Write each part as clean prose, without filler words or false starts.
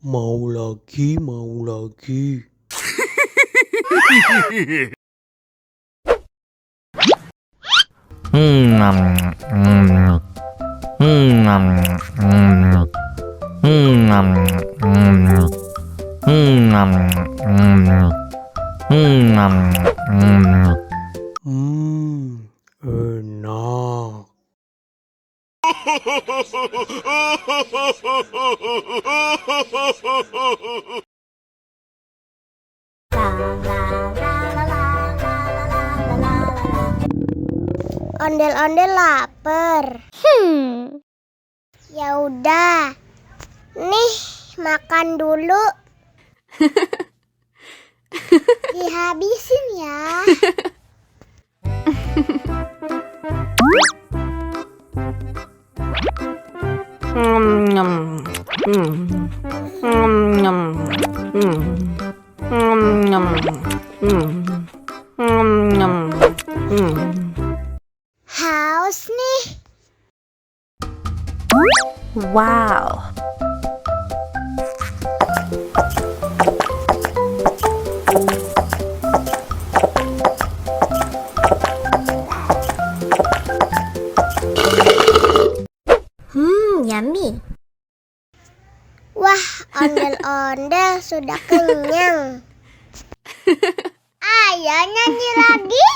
Mau lagi, mau lagi. Enak. Ondel-ondel lapar. Ya udah. Nih, makan dulu. Dihabisin ya. Haus nih. Wow. Yummy. Wah, ondel-ondel sudah kenyang. Ayo nyanyi lagi.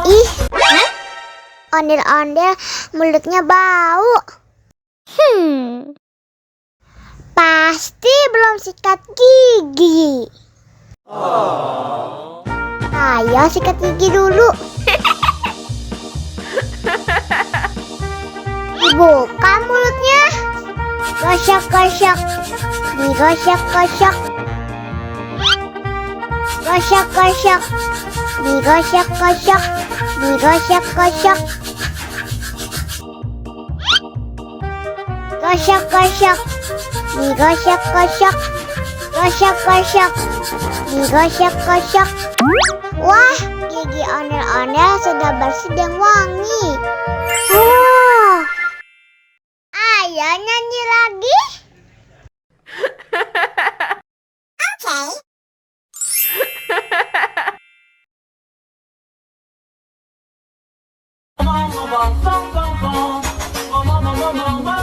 Ih, ondel-ondel mulutnya bau. Pasti belum sikat gigi. Ayo sikat gigi dulu. Dibuka mulutnya. Gosok-gosok. Digosok-gosok. Gosok-gosok. Digosok-gosok. Digosok-gosok. Gosok-gosok. Digosok-gosok. Gosok-gosok. Digosok-gosok. Wah, gigi ondel-ondel sudah bersih dan wangi. Ayo nyanyi lagi. Bong bong bong bong bong bong bong bong bong bong bong.